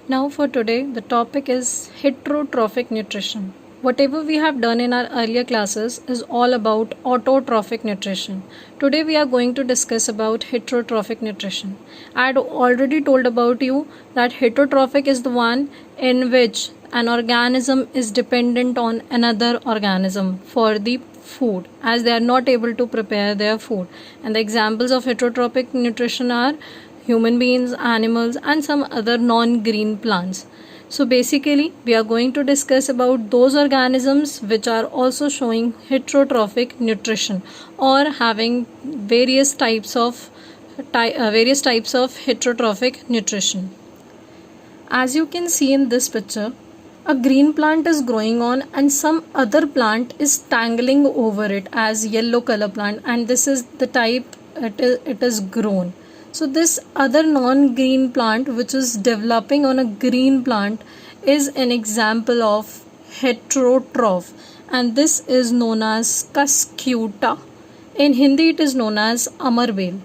Now for today, the topic is heterotrophic nutrition. Whatever we have done in our earlier classes is all about autotrophic nutrition. Today we are going to discuss about heterotrophic nutrition. I had already told about you that heterotrophic is the one in which an organism is dependent on another organism for the food, as they are not able to prepare their food. And the examples of heterotrophic nutrition are human beings, animals, and some other non-green plants. So basically we are going to discuss about those organisms which are also showing heterotrophic nutrition or having various types of heterotrophic nutrition. As you can see in this picture, a green plant is growing on and some other plant is tangling over it as yellow color plant, and this is the type it is grown. So this other non-green plant which is developing on a green plant is an example of heterotroph, and this is known as Cuscuta. In Hindi it is known as Amarvel.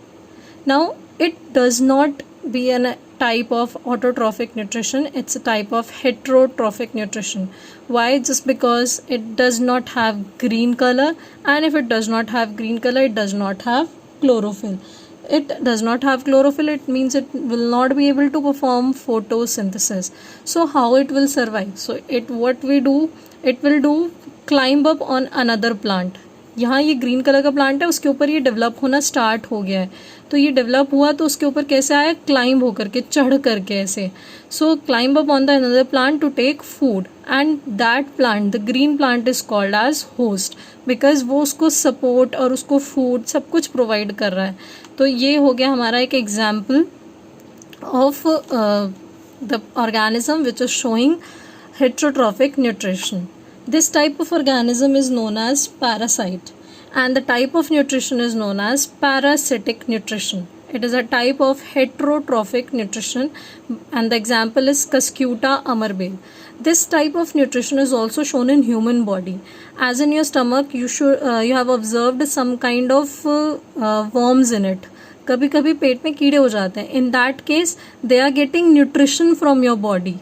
Now it does not be a type of autotrophic nutrition, it's a type of heterotrophic nutrition. Why? Just because it does not have green color, and if it does not have green color, it does not have chlorophyll. It does not have chlorophyll, it means it will not be able to perform photosynthesis. So how it will survive? So it will climb up on another plant. यहाँ ये green colour का plant है, उसके ऊपर ये develop होना start हो गया है. तो ये डेवलप हुआ तो उसके ऊपर कैसे आया? क्लाइंब होकर के, चढ़ करके ऐसे. So climb up on the another plant to take food, and that plant, the green plant, is called as host, because वो उसको सपोर्ट और उसको फूड सब कुछ प्रोवाइड कर रहा है. तो ये हो गया हमारा एक example of the organism which is showing heterotrophic nutrition. This type of organism is known as parasite, and the type of nutrition is known as parasitic nutrition. It is a type of heterotrophic nutrition, and the example is Cuscuta amarvel. This type of nutrition is also shown in human body. As in your stomach, you have observed some kind of worms in it. कभी कभी पेट में कीड़े हो जाते हैं. In that case, they are getting nutrition from your body,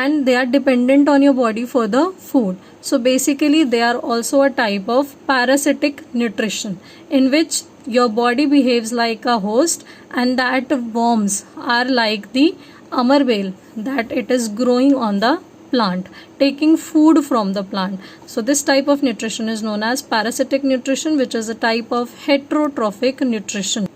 and they are dependent on your body for the food. So basically they are also a type of parasitic nutrition in which your body behaves like a host, and that worms are like the amarvel, that it is growing on the plant, taking food from the plant. So this type of nutrition is known as parasitic nutrition, which is a type of heterotrophic nutrition.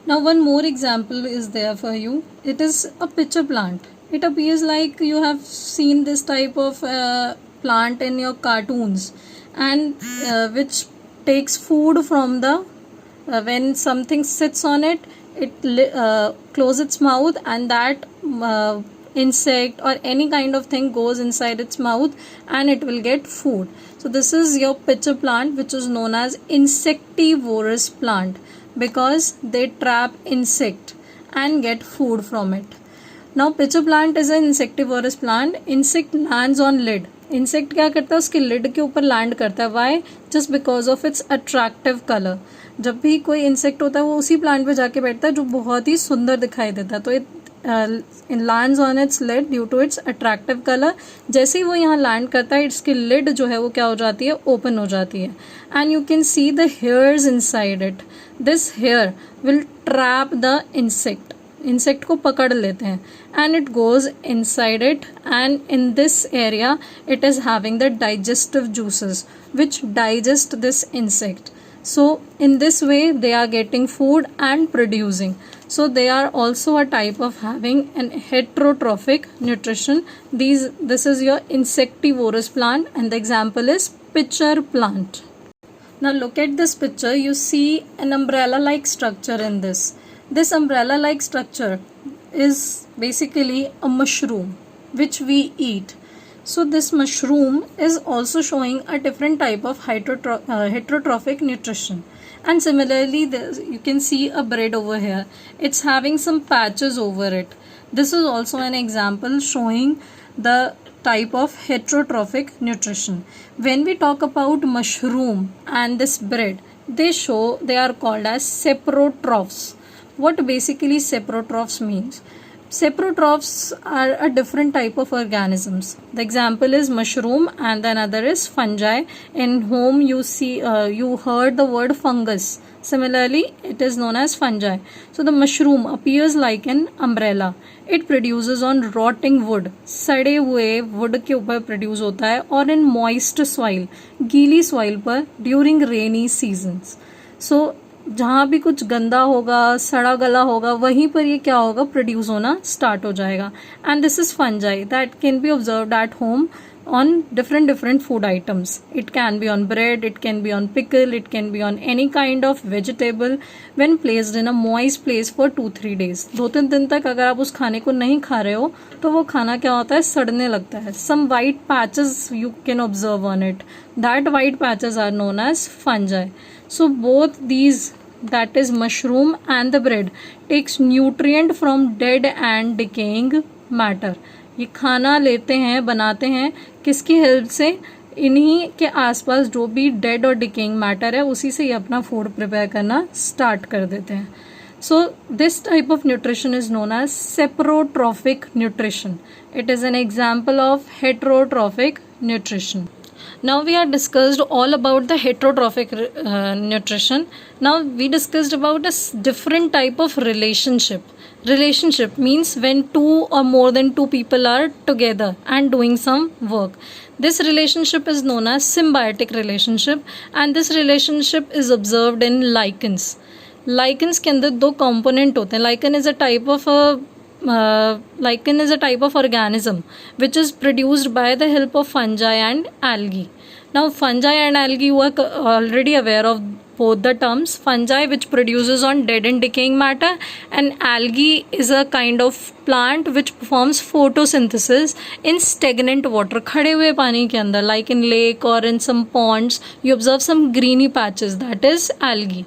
Now one more example is there for you. It is a pitcher plant. It appears like you have seen this type of plant in your cartoons, and which takes food from the when something sits on it, it closes its mouth, and that insect or any kind of thing goes inside its mouth and it will get food. So this is your pitcher plant, which is known as Insectivorous plant, because they trap insect and get food from it. Now pitcher plant is an insectivorous plant. Insect lands on lid. Insect क्या करता है? उसके lid के ऊपर land करता है. Why? Just because of its attractive colour. जब भी कोई इंसेक्ट होता है वो उसी प्लांट पे जाके बैठता है जो बहुत ही सुंदर दिखाई देता है. तो it lands on its lid due to its attractive colour. जैसे ही वो यहाँ लैंड करता है, इसकी लिड जो है वो क्या हो जाती है? ओपन हो जाती है. And you can see the hairs inside it. This hair will trap the insect को पकड़ लेते हैं, and it goes inside it, and in this area it is having the digestive juices which digest this insect. So in this way they are getting food and producing. So they are also a type of having an heterotrophic nutrition. This is your insectivorous plant, and the example is pitcher plant. Now look at this picture. You see an umbrella like structure in this. This umbrella like structure is basically a mushroom which we eat. So this mushroom is also showing a different type of heterotrophic nutrition. And similarly, you can see a bread over here. It's having some patches over it. This is also an example showing the type of heterotrophic nutrition. When we talk about mushroom and this bread, they are called as saprotrophs. What basically saprotrophs means? Saprotrophs are a different type of organisms. The example is mushroom and the another is fungi. In whom you heard the word fungus. Similarly, it is known as fungi. So the mushroom appears like an umbrella. It produces on rotting wood. सड़े हुए wood के ऊपर produce होता है और in moist soil, गीली soil पर during rainy seasons. So जहाँ भी कुछ गंदा होगा, सड़ा गला होगा, वहीं पर ये क्या होगा, प्रोड्यूस होना स्टार्ट हो जाएगा. And this is fungi that can be observed at home on different food items. It can be on bread, it can be on pickle, it can be on any kind of vegetable when placed in a moist place for 2-3 days. 2-3 दिन तक अगर आप उस खाने को नहीं खा रहे हो तो वो खाना क्या होता है, सड़ने लगता है. Some white patches you can observe on it. That white patches are known as fungi. So both these, that is mushroom and the bread, takes nutrient from dead and decaying matter. ये खाना लेते हैं, बनाते हैं किसकी help से, इन्हीं के आसपास जो भी डेड और डिकेइंग मैटर है उसी से ये अपना फूड प्रिपेयर करना स्टार्ट कर देते हैं. So this type of nutrition is known as saprotrophic nutrition. It is an example of heterotrophic nutrition. Now we have discussed all about the heterotrophic nutrition. Now we discussed about a different type of relationship. Relationship means when two or more than two people are together and doing some work. This relationship is known as symbiotic relationship and this relationship is observed in lichens. Lichens के अंदर दो component होते हैं. Lichen is a type of organism which is produced by the help of fungi and algae. Now fungi and algae, you are already aware of both the terms. Fungi which produces on dead and decaying matter, and algae is a kind of plant which performs photosynthesis in stagnant water. खड़े हुए पानी के अंदर, like in lake or in some ponds, you observe some greeny patches. That is algae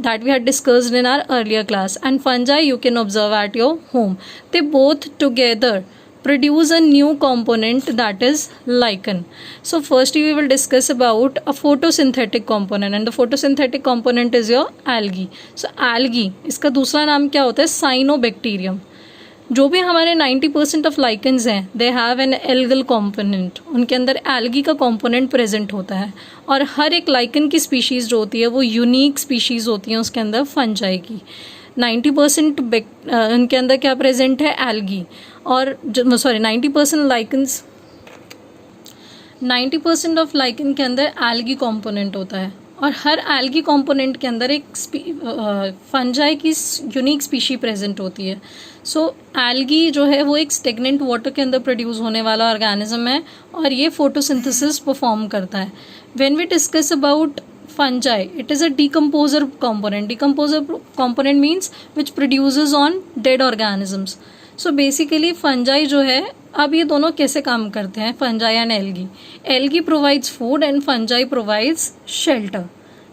that we had discussed in our earlier class. And fungi you can observe at your home. They both together produce a new component, that is lichen. So first we will discuss about a photosynthetic component and the photosynthetic component is your algae. So algae, इसका दूसरा नाम क्या होता है, cyanobacterium. जो भी हमारे 90% of lichens हैं they have an algal component. उनके अंदर एल्गी का कॉम्पोनेंट प्रेजेंट होता है और हर एक लाइकन की स्पीशीज़ जो होती है वो यूनिक स्पीशीज़ होती हैं उसके अंदर फंजाई की. 90% उनके अंदर क्या प्रेजेंट है, एल्गी. और 90% लाइकन्स, 90% ऑफ लाइकन के अंदर एल्गी कॉम्पोनेंट होता है और हर एल्गी कॉम्पोनेंट के अंदर एक फंजाई की यूनिक स्पीशी प्रेजेंट होती है. सो एल्गी जो है वो एक स्टेगनेंट वाटर के अंदर प्रोड्यूस होने वाला ऑर्गेनिज्म है और ये फोटोसिंथेसिस परफॉर्म करता है. When we discuss about fungi, it is a decomposer component. Decomposer component means which produces on dead organisms. So basically fungi जो है, अब ये दोनों कैसे काम करते हैं, fungi and algae. Algae provides food and fungi provides shelter.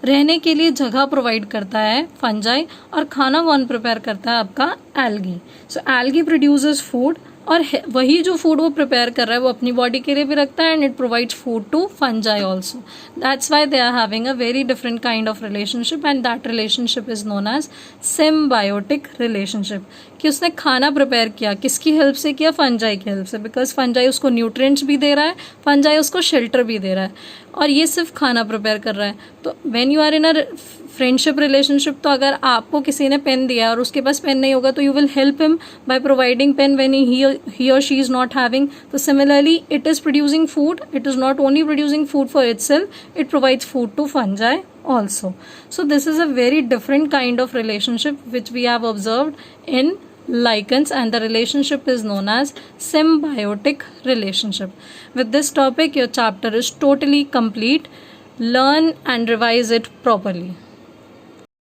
रहने के लिए जगह प्रोवाइड करता है fungi और खाना कौन प्रिपेयर करता है, आपका algae. So algae produces food और वही जो फूड वो प्रिपेयर कर रहा है वो अपनी बॉडी के लिए भी रखता है and it provides food to fungi also. That's why they are having a very different kind of relationship and that relationship is known as symbiotic relationship. कि उसने खाना प्रिपेयर किया, किसकी हेल्प से किया, फंजाई की हेल्प से, बिकॉज फंजाई उसको न्यूट्रिएंट्स भी दे रहा है, फंजाई उसको शेल्टर भी दे रहा है और ये सिर्फ खाना प्रिपेयर कर रहा है. तो when you are in a friendship relationship, तो अगर आपको किसी ने पेन दिया और उसके पास पेन नहीं होगा तो you will help him by providing pen when he or she is not having. So similarly it is producing food. It is not only producing food for itself, it provides food to fungi also. So this is a very different kind of relationship which we have observed in lichens and the relationship is known as symbiotic relationship. With this topic your chapter is totally complete. Learn and revise it properly.